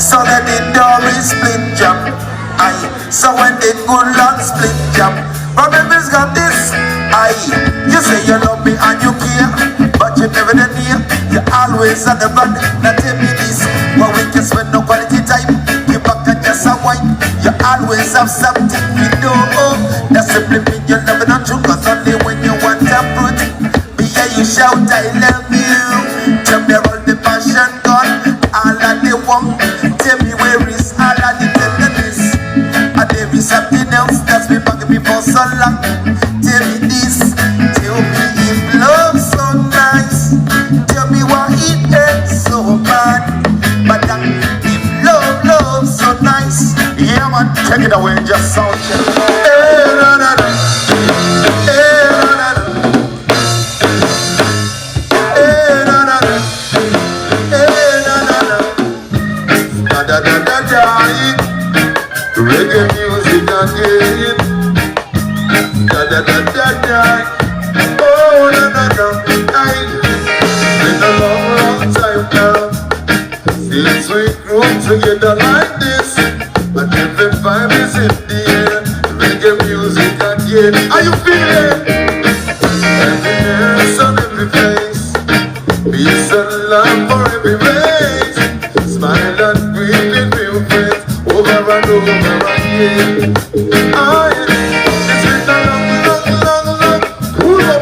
So that the door is split jump. Aye, so when the good Lord split jump, Remember's got this. Aye, you say you love me and you care, but you never did near. You always on the run. Now tell me this, but we can spend no quality time. Give back and just a wipe. You always have something you do. That simply mean you love it not true, cause only when you want to fruit. Be here you shout I love you. Tell me all the passion gone. All of the one, tell me where is all of the tenderness. And there is something else that's been bugging me for so long. Tell me this, tell me if love's so nice. Tell me why it hurts so bad. But if love's so nice. Yeah man, take it away, just sound check. Hey, no, no, no. Hey, no, no, no. Hey, no, no, no. Reggae music again. Oh, no, no, no. Been a long time now since we grew together like this. But every vibe is in the air. Reggae music again. Are you feeling? Happiness on every face. Peace and love for every race. Smile and greet with real friends. Over and over again. Oh, yeah. It's been a long. Pull up.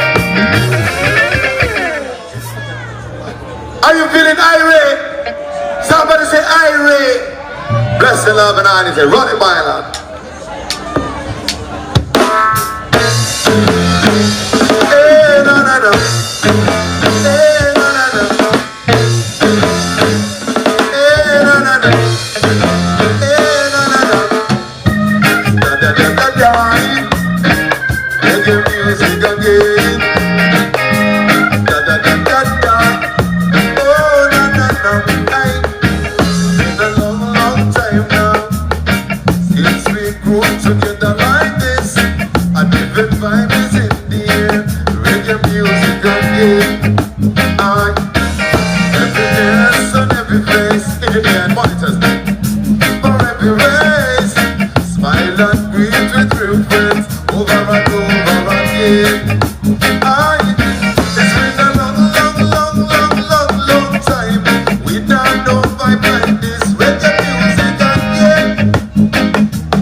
Are you feeling irate? Somebody say irate. Bless the love and honor. Say run it by love. Hey, no, no, no. Hey, no, no, no. Hey, no, no, no. Reggae music again. Da da da da da. Oh no no no. Aye. Been a long time now since we grew together like this. And every vibe is in the air. Reggae music again. Aye. Every dance on every face. Engineer monitors. For every race. Smile and greet with real friends. Over and over again. Aye, it's been a long time. We don't know vibe like this. Reggae music again.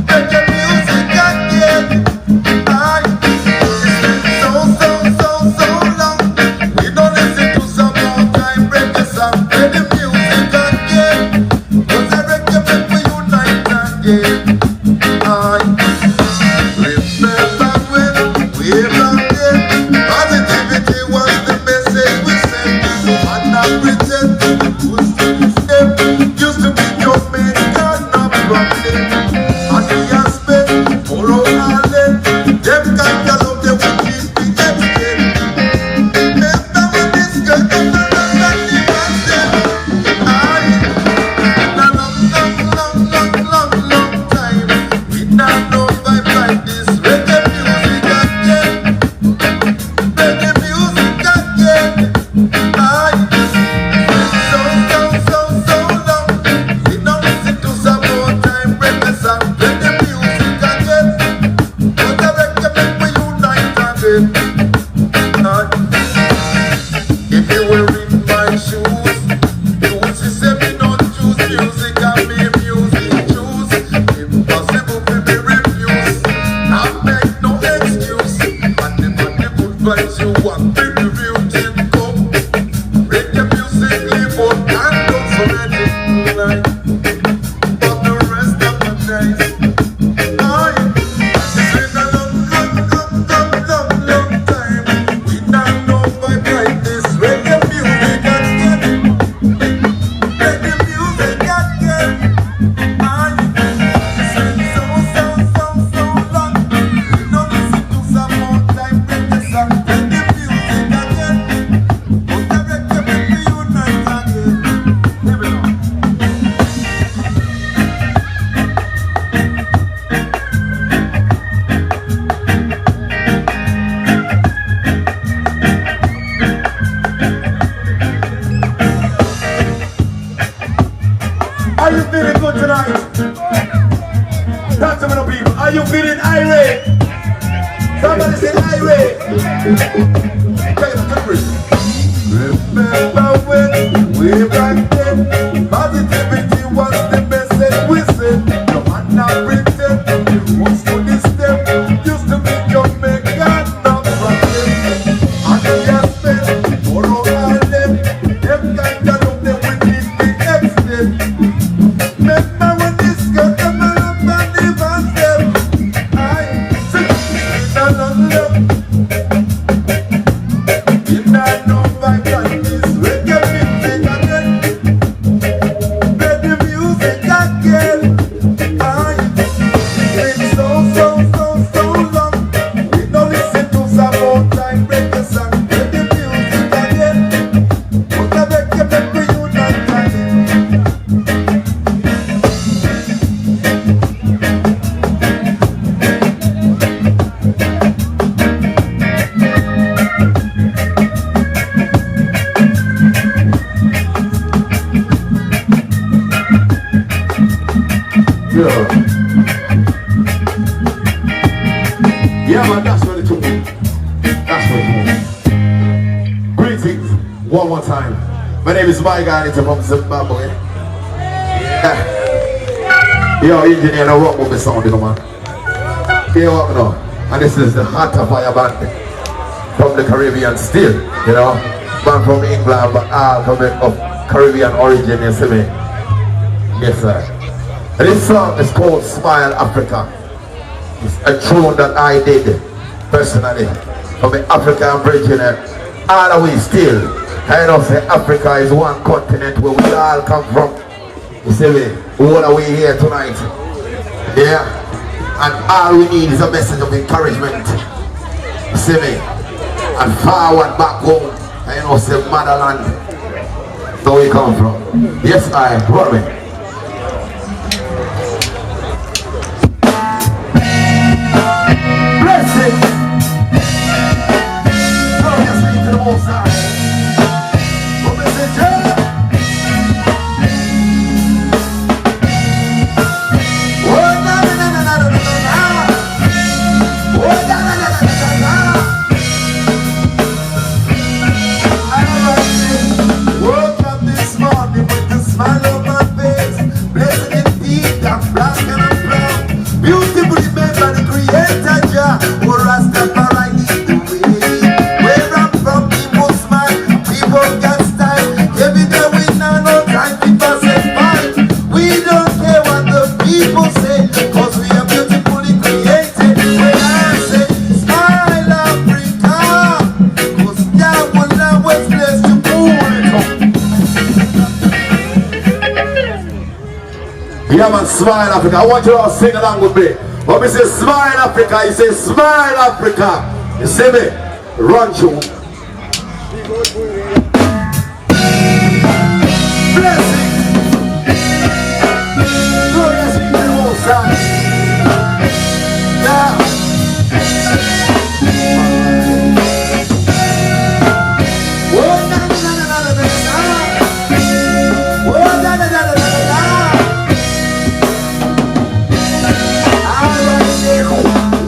Reggae music again. Aye, it's been so long. We don't listen to some more time. Reggae song, reggae music again. Cause the reggae make we unite again. Aye. Remember when we were there. feeling good tonight? Talk to me, no people. Are you feeling irate? Somebody say irate. Take it, take it. Remember when we back then, positivity was the message we said. No man not pretend, you must do this step. Used to make your make God not problem. And they just spend, borrow all them. Them kind of love them we need the extent. Remember when this girl come up and even them. I sit in another. You know back on this reggae music again. Play the music again. It's so long. We don't listen to some old time reggae song. Play the music again. Put the reggae back for you not time. Yeah, man, that's what it's about. That's what it's about. Greetings, one more time. My name is My Guy, it's from Zimbabwe. Yeah. Yo, engineer, now rock with me sound, you know, man. Here what now? And this is the Heart of Fire band from the Caribbean still, you know. Man from England, but all coming of Caribbean origin, you see me? Yes, sir. This song is called Smile Africa. It's a tune that I did personally from the African bridging all the way still. I know say Africa is one continent where we all come from. You see me? All the way here tonight. Yeah. And all we need is a message of encouragement. You see me? And forward back home. I know say motherland. Where we come from. Yes, I am. Roll me. Yeah, man, Smile Africa. I want you all to sing along with me. When we say Smile Africa, you say Smile Africa. You see me? Run to. Blessing. Glorious be the Most High. Yeah.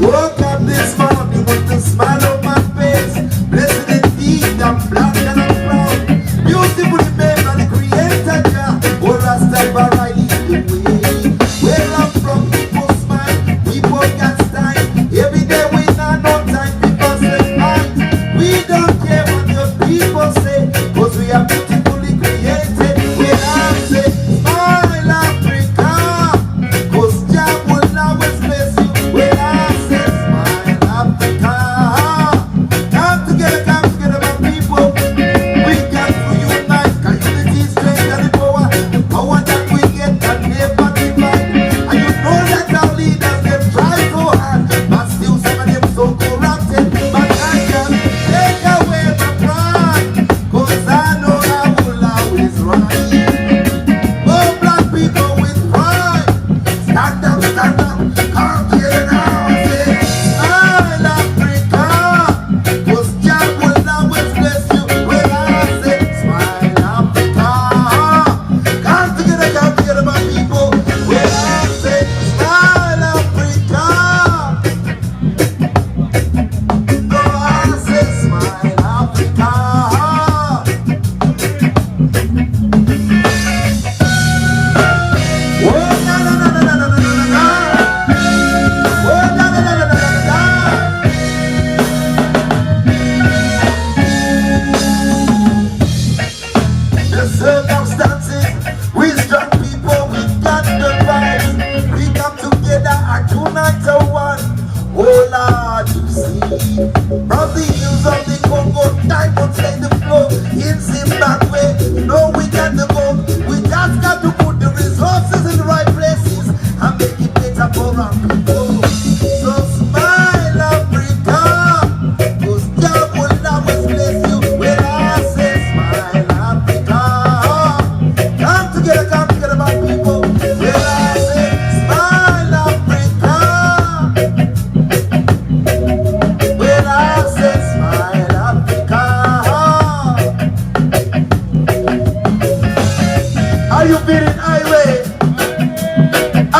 Woke up this morning with a smile on my face. Blessed indeed, I'm black and I'm proud. Beautiful made by the Creator, Jah. Oh, Rastafari lead the way. Where I'm from, people smile, people got style. Every day we not no time, people say fine. We don't care what the people say, cause we are beautifully created. Where I say, smile Africa, cause Jah will always bless you. Where I say, smile Africa. Come together, my people. We got to unite, cause unity is strength and the power. The power that we get can never divide. And you know that our leaders, they try so hard, but still some of them so corrupted. But I can take away my pride, cause I know I will always rise. Oh, black people with pride, stand up, come here now, say, smile Africa, cause Jah will always bless you. When I say, smile Africa, come together, my people.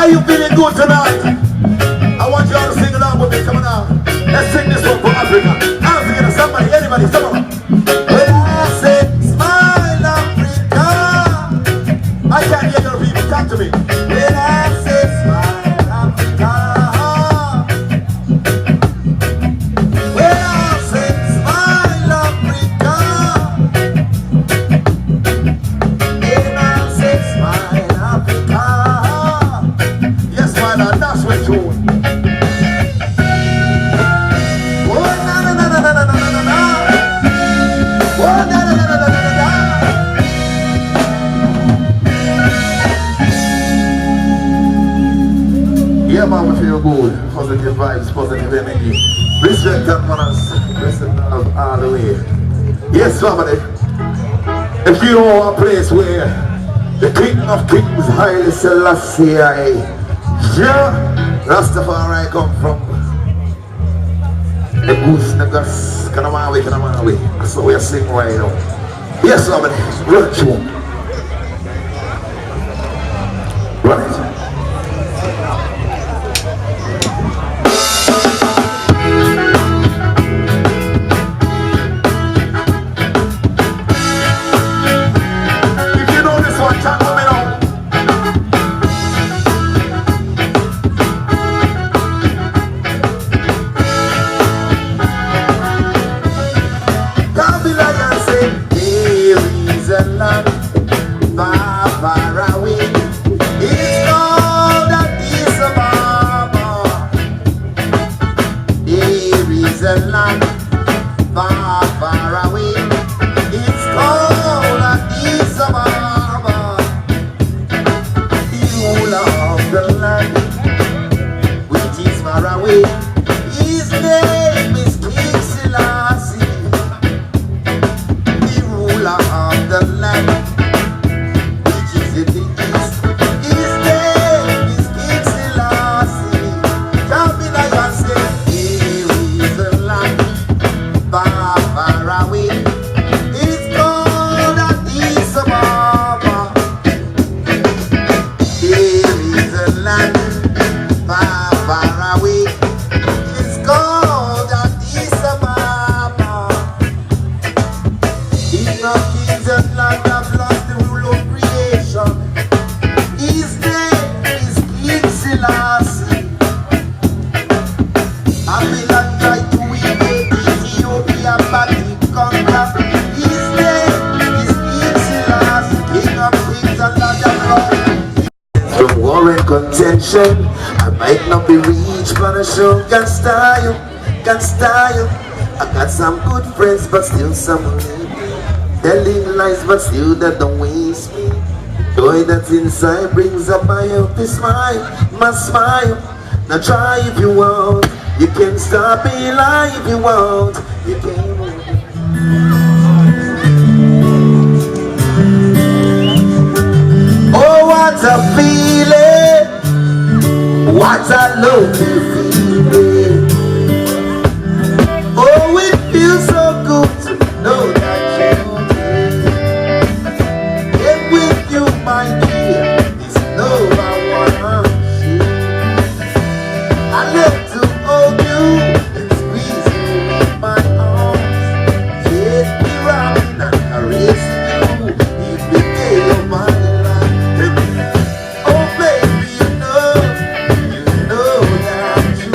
Are you feeling good tonight? I want you all to sing along with me. Come on now. Let's sing this one for Africa. I'm singing to somebody, anybody, someone. When I say smile Africa, I can't hear your people. Talk to me. When I say smile Africa, when I say smile Africa, when I say smile Africa, yes, smile, and that's what you want. Yeah, man, we feel good. Positive vibes, positive energy. Respect and manners. Respect love all the way. Yes, family. If you know a place where the King of Kings, Haile Selassie, yeah, Rastafari come from. The goose, the gus, Kanamawi. That's what we are singing right now. Yes, family. Run it, you. Run it. Contention, I might not be rich, but I sure can style. I got some good friends, but still some need me. Telling lies, but still that don't waste me. Joy that's inside brings up my healthy smile, my smile. Now try if you want, you can stop me lie if you want, you can. Oh, what a feeling! What a lovely feeling! Oh, it feels so good to know that you're here. And with you, my dear, it's love I wanna share. I love to hold you and squeeze you in my arms. Yes, be rocking and caressing you every day of my life. Oh, baby, you know that you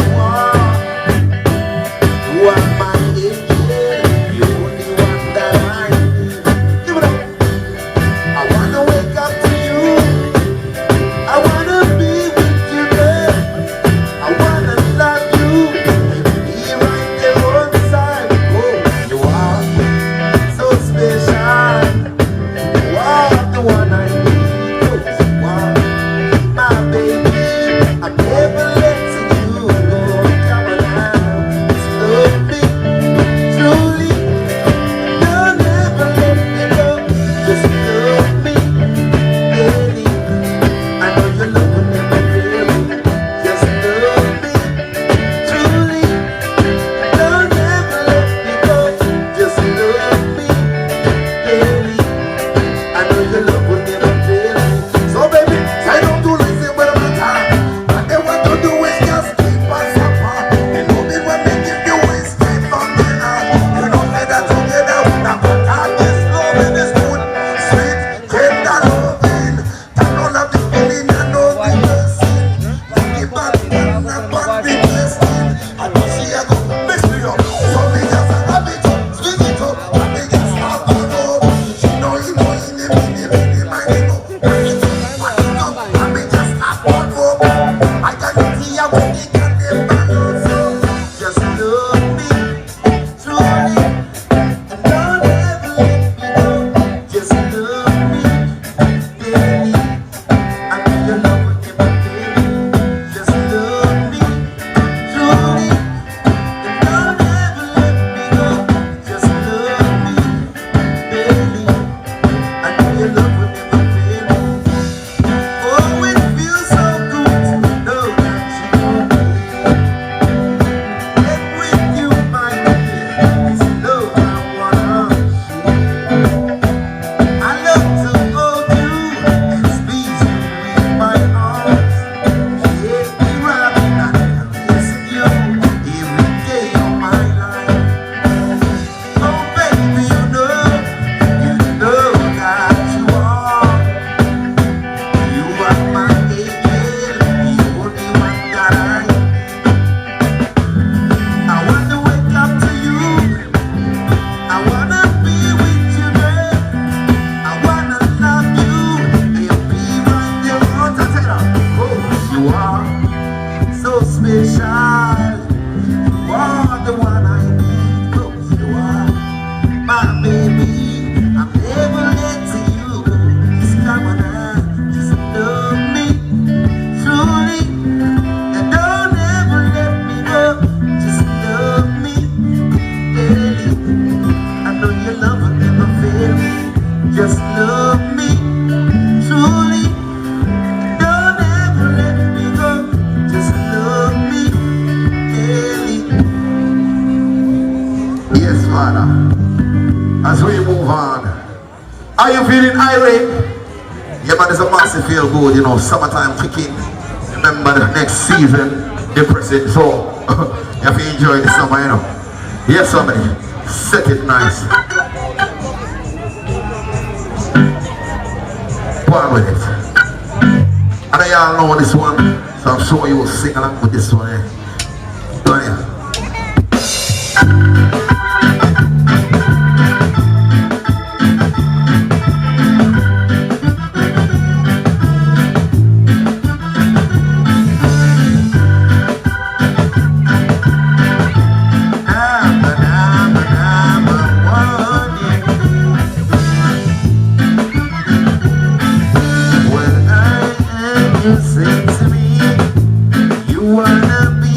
special. You are the one I need, cause you are my baby. I'm never letting you go. Just come on now, just love me truly, and don't ever let me go. Just love me daily. I know your love will never fail me. Just love me truly, and don't ever let me go. Just love me daily. Yes, Father. As we move on, are you feeling irate? Yeah, man, it's a massive feel good, you know, summertime kicking. Remember the next season, depressing, so you have to enjoy the summer, you know. Yes, somebody, set it nice. Go on with it. And y'all know this one, so I'm sure you will sing along with this one, eh? Go on here. You say to me, you wanna be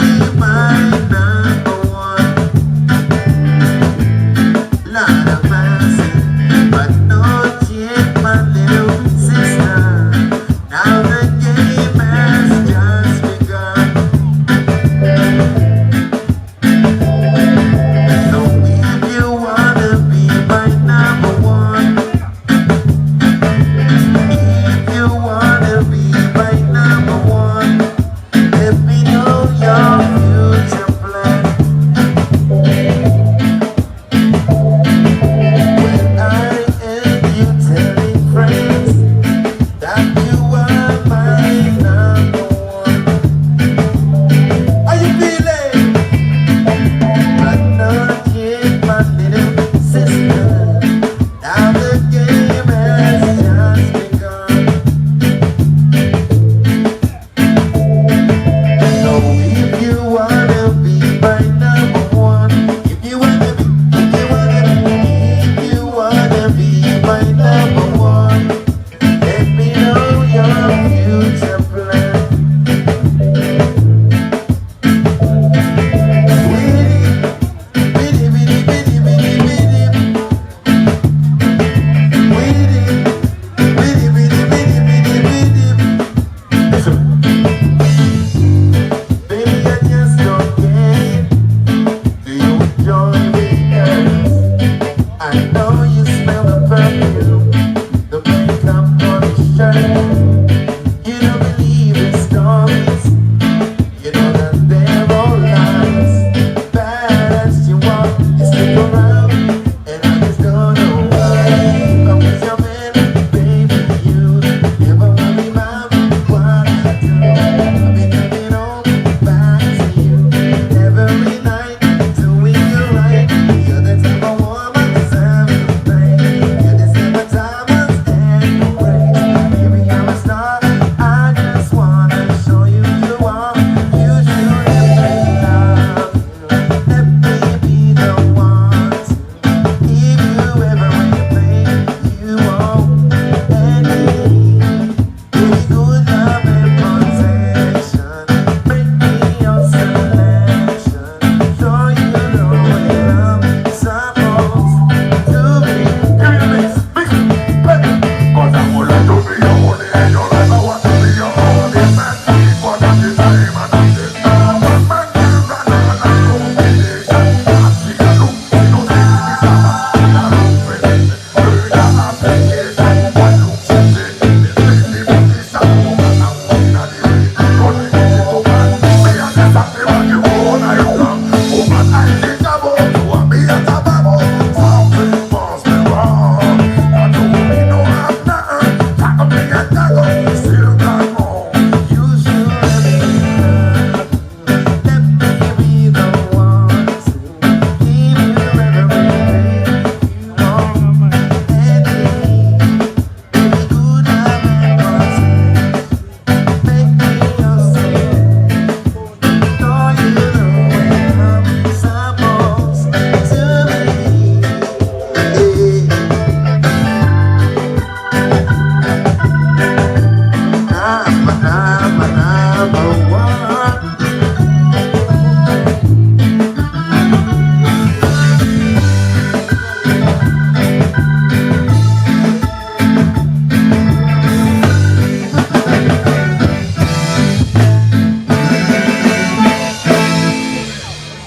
number one.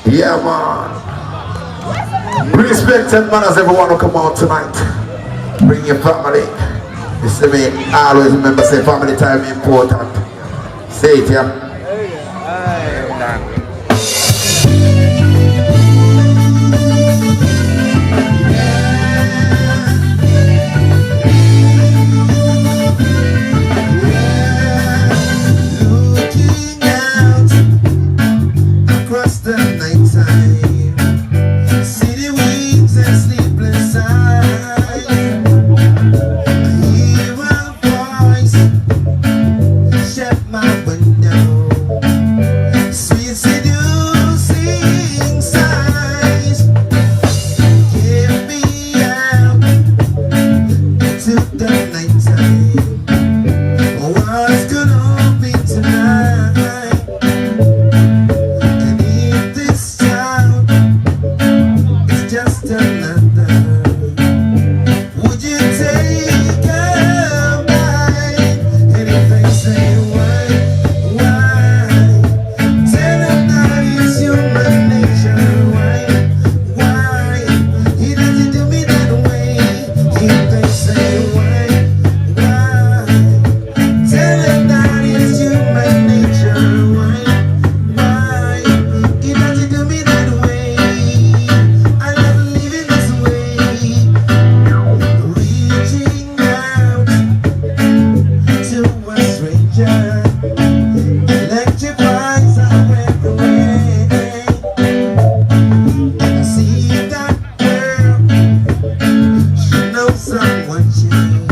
Yeah, man. Respected manners, everyone who come out tonight. Bring your family. Listen to me. Always remember, say family time is important. Say it, yeah. Looking out across the night time. City winds and sleepless eyes. I hear a voice shut my window. Sweet seducing sighs. Give me out into the night time. What's gonna be tonight? And if this town is just another, would you take a bite? Anything say why? Tell them that it's human nature. Why? He doesn't do me that way. Anything say why? Tell them that it's human nature. Why? He doesn't do me that way. I love living this way. Reaching out to a stranger electrifies our everywhere. And I see that girl, she knows someone changed.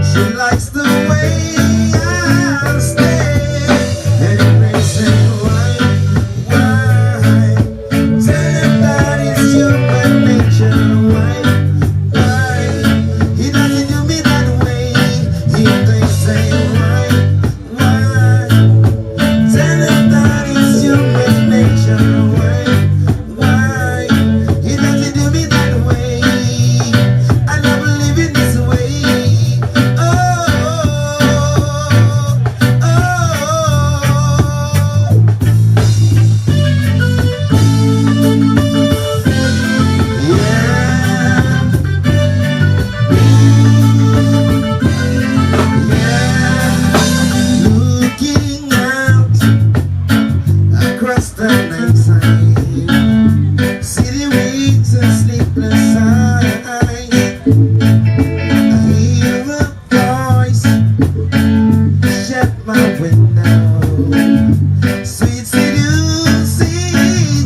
She likes the way I stay. And it makes say why? Tell him that it's human nature. Why? He doesn't do me that way. He thinks say why? Tell him that it's human nature. Why? He doesn't do me that way. I love living this way. Oh, looking out across the night time. City winds and sleepless eyes. I hear a voice shut my window. Sweet seducing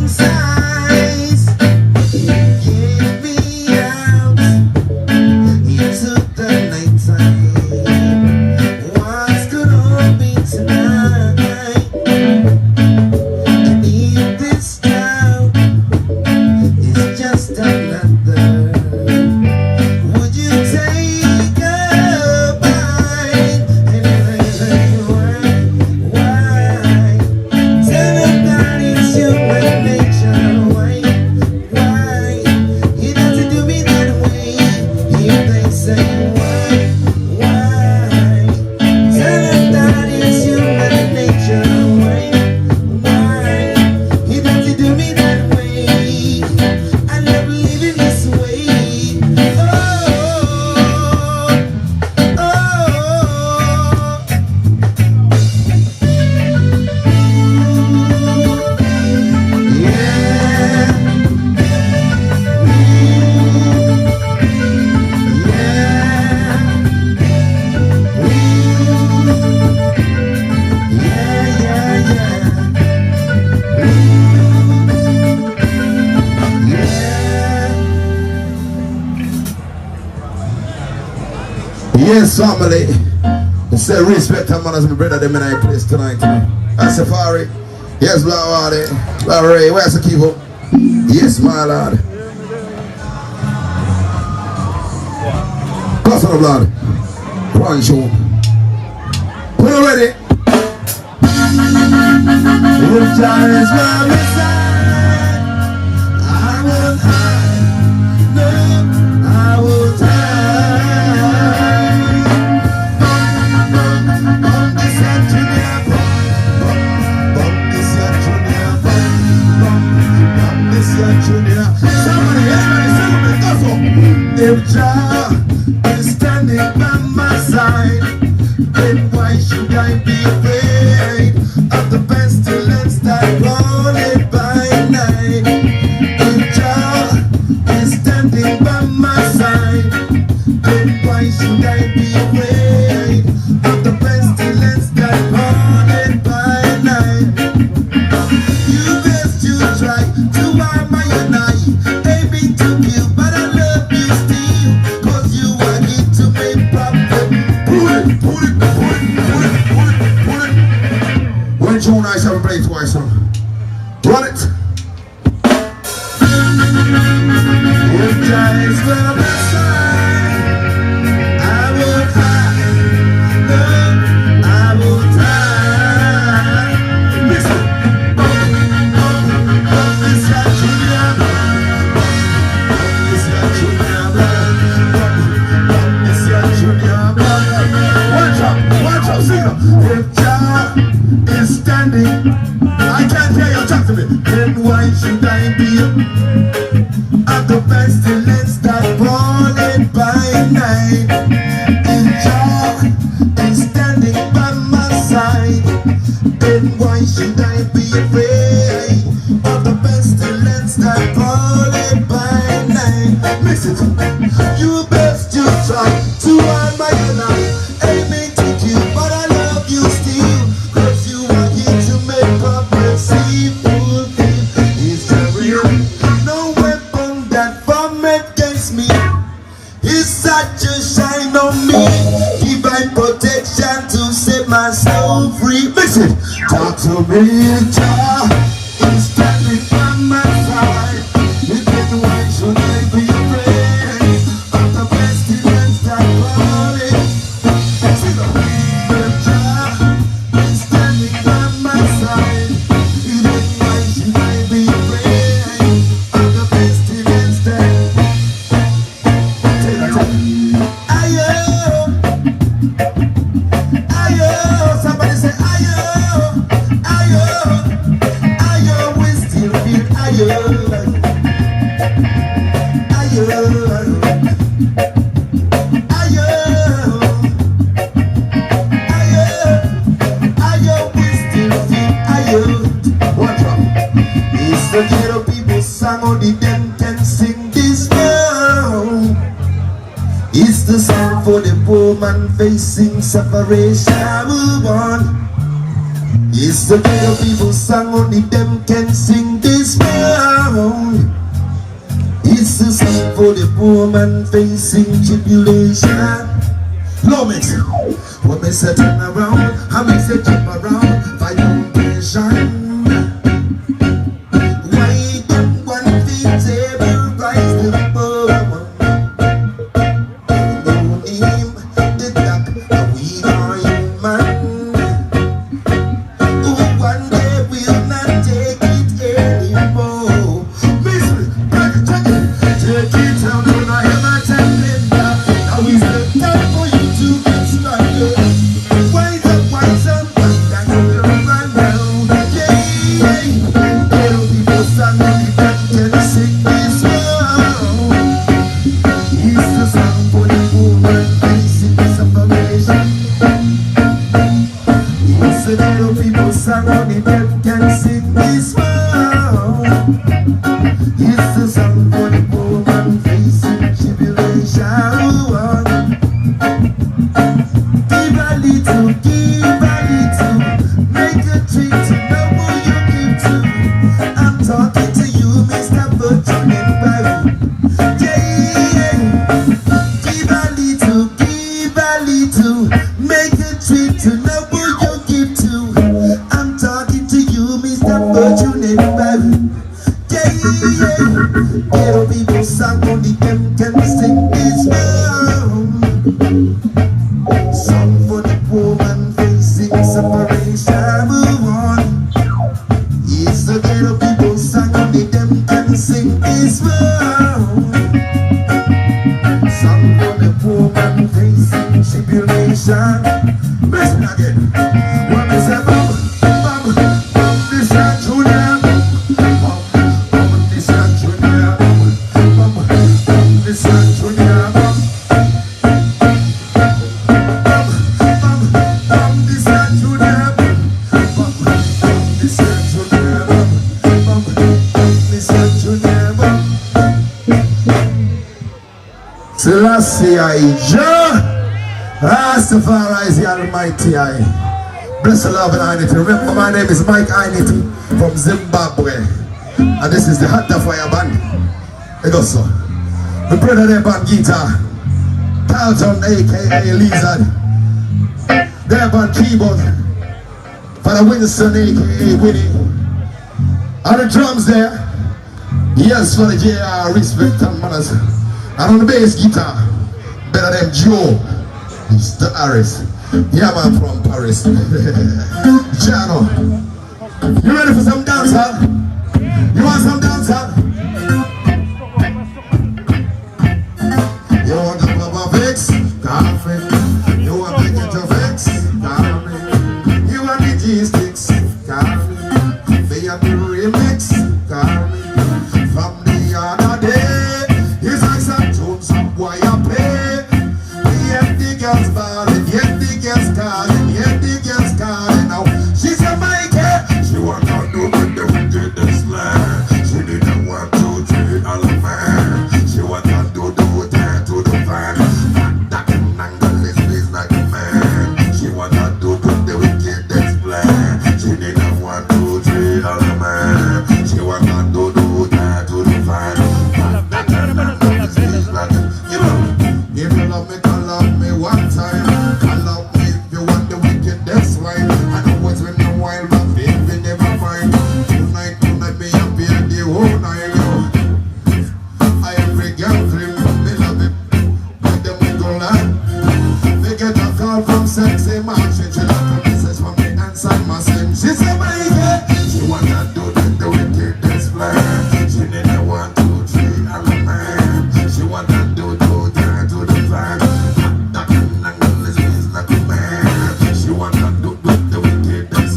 sighs. Give me out into the night time. What's gonna be tonight? And if this town is just another, would you take a bite? Anything say why? Tell them that it's human nature. Why? He doesn't do me that way. He thinks say why? Tell them that it's human nature. Why? He doesn't do me that way. I love living this way. Oh, yes, family. Say respect and manners, my brother, them in our place tonight. Safari. Yes, Blawadi. Larry, where's the keyboard? Yes, my lord. Pass on the blood. One show. Put it ready. If Jah is by my side, I won't hide. No, I won't hide. Bum this a junior, bum this a junior, bum this a junior. Somebody, everybody, sing with me, go so. If Jah is standing by my side, then why should I be afraid of the pestilence that rolleth by night? If Jah is standing by my side, then why should I be afraid of the pestilence that rolleth by night? You best you try to harm my and I, aiming to kill, but I love you still, cause you are here to make profit. Pull it. One tune I shall play twice, son. Run it. If Jah is by my side, I won't hide. No, I won't hide. Listen. This a junior, this a junior, this a junior. Watch out, sing. If Jah is standing, I can't hear you, talk to me. Then why should I be at the pestilence that rolleth by night? If Jah is standing by my side, then why should I be afraid of the pestilence that rolleth by night? Listen, you best you try to harm my life, aiming to kill, but I love you still, cause you are here to make progress. Fulfill His will. No weapon that formed against me is such a shine on me. Divine protection to set my soul free. Listen, talk to me, Jah is standing by my side. Then why should I be afraid of the pestilence that rolleth? If Jah is standing by my side, then why should I be afraid of the pestilence that? Ayo, somebody say ayo, ayo, we still feel ayo, we still feel ayo. One drop. It's the ghetto people song, only them can sing this now. It's the song for the poor man facing separation. Move on. It's the ghetto people song, only them can sing this now. It's the song for the poor man facing tribulation. Low mix. When me say turn around, I me say jump around, vibration. Why them one fit table rise the poor one? No him, the dark, we are human. Who one day will not take it anymore. Misery, take it down, don't I ever tell them that. Now is the time for you to get started. Wise up, and you'll run down. Yeah, little people stand up, you can sing this song. It's the song for the woman facing separation. It's the little people song, only them can sing this song. It's the song for the woman facing tribulation. Give a little, make a treat to know who you give to. I'm talking to you, Mr. Fortune and Barry. Yeah, give a little, make a treat to know who you give to. I'm talking to you, Mr. Fortune and Barry. Yeah, Selassie I Jah Rastafari is the Almighty I. Bless the love and Inity. Remember, my name is Mike Inity from Zimbabwe, and this is the Hot Fire Band. It goes so. We play the band guitar, Carlton aka Lizard. Their band keyboard, Father Winston aka Winnie. On the drums there, yes, for the JR, respect and manners. And on the bass guitar, better than Joe, Mr. Harris. Yeah, man, from Paris. Jano, you ready for some dancehall? You want some dancehall? You want the Baba Fix? Coffee. You want the Ghetto Fix? Coffee. You want the G-Sticks? Coffee. They have the remix? Coffee. From the other day, it's like some tune, some boy I play. We have the girls balling, yet the girls calling, yet the girls calling. Now she's a Mikey. She want to do with the wickedest land. She didn't want to treat all the man. She want to do that to the fan. That angle is like a man. She want to do with the wickedest plan. She didn't want to treat all the man. She want to do that to the fan. That angle is like a man. If you love me, call out me one time. Call out me if you want the wickedest wine. I know it's been a while, but baby, never mind. Tonight, me up here the whole night, yo. I every girl dream, me love it. But them we go land. They get a call from sexy man. She left a message from me inside my sim. She said, my girl, she wanna do the wickedest plan. She didn't want to treat all the man. She wanna do that to the fan. That angle is like a man. She wanna do the wickedest.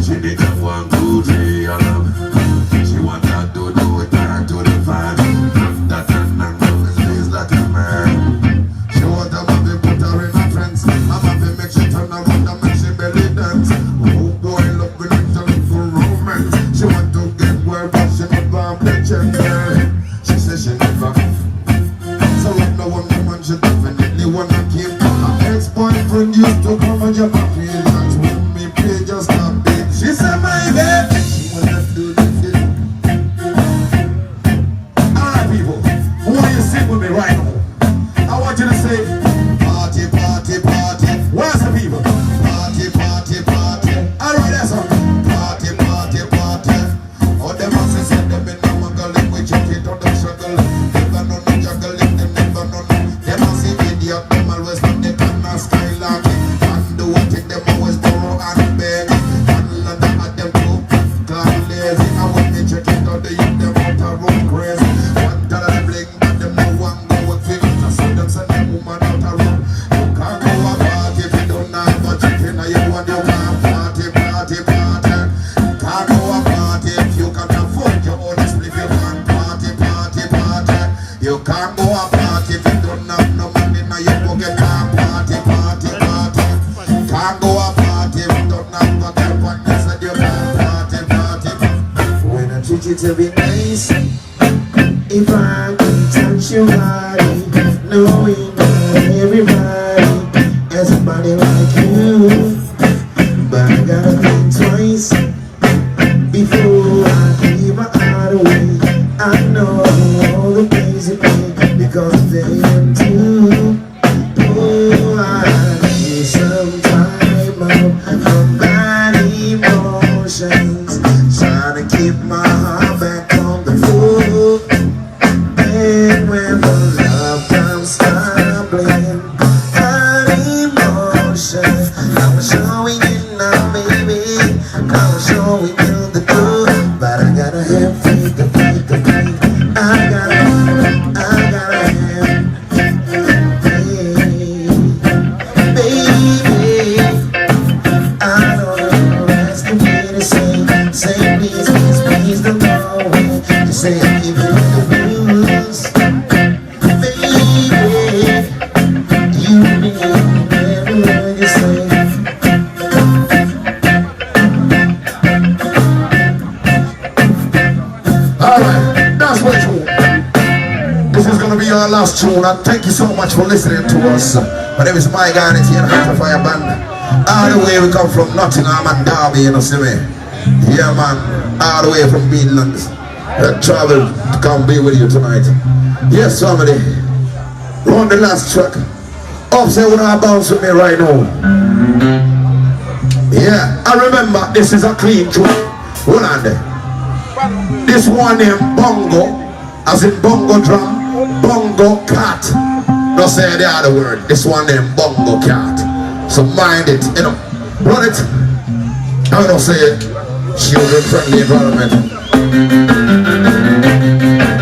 She didn't want to treat all the man. She wanna do that to the fan. That angle is like a man. She want a baby put her in her friends. A baby make she turn around and make she belly dance. Oh boy, love with little romance. She want to get where but she never mention her. She says she never. So right now I'm the man she definitely wanna keep. Her ex-boyfriend used to come and jump up here. That's when me play just a bit. She said my baby, she wanna do this. Alright people, I want you to sing with me right now. I want you to say party, party, party. Where's the people? Party, party, party. Alright, that's all. Party, party, party. Oh, them masses said them in the muggle. We check it on the struggle. Never know no juggling, them never know. Them a see idiot, them always on the corner skylarking. And do what thing, them always borrow and beg. And land at them too. God lazy. Now when they check it out, they use them out a room crazy. One tell them bling, but them no one go with it. So them send them woman out a room. You can't go a party if you don't have a chicken. Now you want your man party, party, party. Can't go a party if you can't afford your own split. You can't party, party, party. You can't go a party if you don't have no money. Now you go get a party, party, party. Can't go a party if you don't have no girlfriend. They said you can't party, party. When I treat you to be nice, if I can touch your body, knowing that everybody has a body like you, but I gotta think twice before I give my heart away. I know all the things you think because they am too. Oh, I need some time out from bad emotions, trying to keep my heart back on the floor. And when the love comes stumbling, bad emotion, I'm showing you now, baby. I'm showing you the door, but I gotta have faith, the faith, the faith. I gotta have faith, baby. I know that's the way to say please, please, please, don't go away. You say I give you the blues, baby. You mean every word you say. Alright, that's what you want. This is gonna be a our last tune, and thank you so much for listening to us. My name is Mike and it's here at the Fire Band. All the way we come from Nottingham and Derby, you know, see me? Yeah, man, all the way from Midlands. Travel to come be with you tonight. Yes, family. Run the last track. Upset when I bounce with me right now. Yeah, I remember this is a clean tune. Hold on there. This one named Bongo, as in Bongo drum, Bongo cat. Don't say the other word. This one named Bongo cat. So mind it, you know. Run it. I don't say it. Children friendly environment.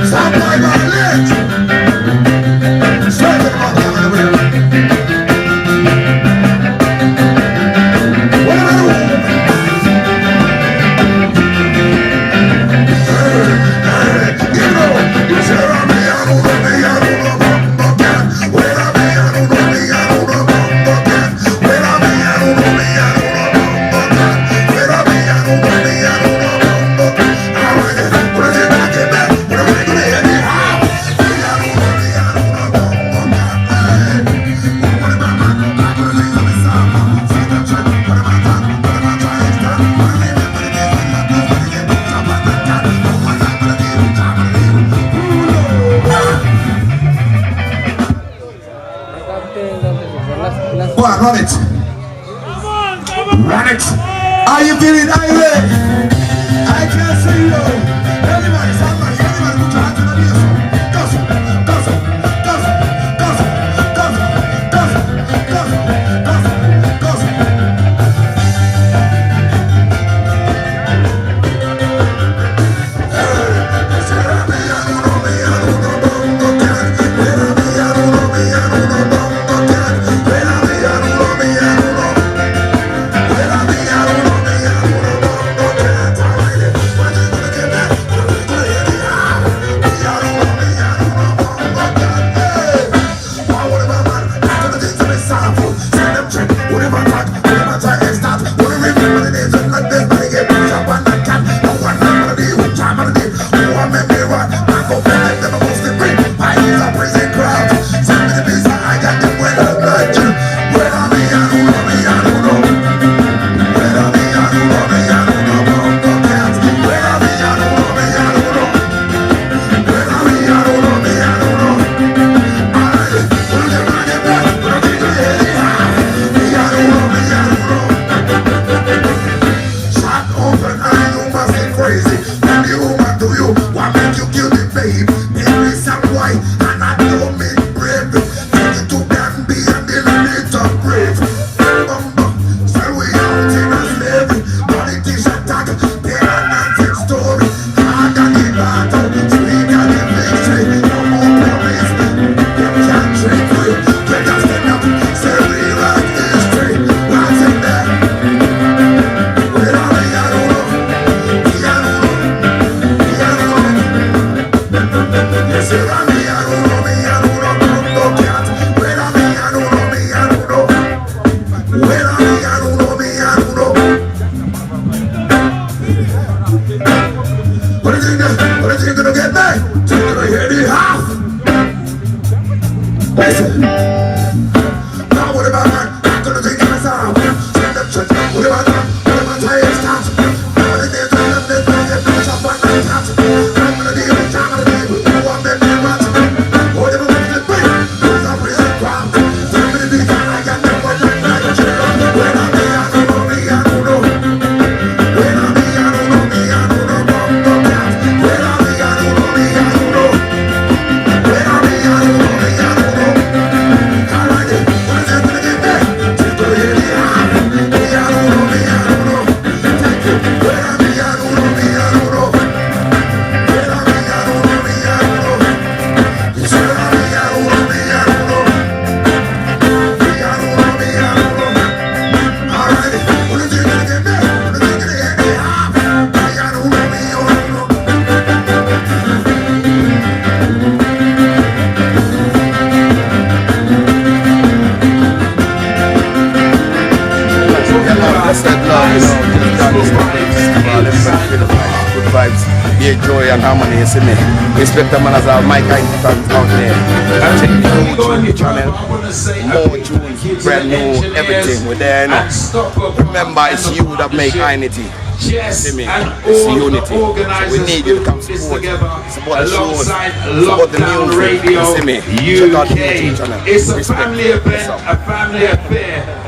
Stop my violence. Straight to the bottom of the wheel. What am I doing? You know, you say I'm me, I don't know me, I don't know Bongo cat. When I'm me, I don't know me, I don't know Bongo cat. When I'm me, I don't know me, I don't know Bongo cat. When I'm me, I don't know me, I don't know Bongo cat. All right, when I get back, get back. When I'm ready to hear the house. Me, I don't know me, I don't know Bongo cat. What am I, man? I'm gonna leave them inside. See them check. What am I done? What am I trying to do? What am I doing? What am I doing? What am I doing? Jump on that cat. Oh, what am I doing? Jump on it. Go on, run it. Run it. Are you feeling? Are you ready? I can't see you. Everybody, somebody, put your hands on the ears. Gossip, gossip, gossip, gossip, gossip, gossip, gossip, gossip, gossip. DJ Joy and Harmony, you see me. Respect the man as our Mike fans out there. And check the new channel, more tunes, brand new, everything. We're there, you know. Remember, it's you that make Inity. See me, it's unity. So we need you to come support the shows, support the music. You see me, check out the YouTube channel. It's a family event, a family affair.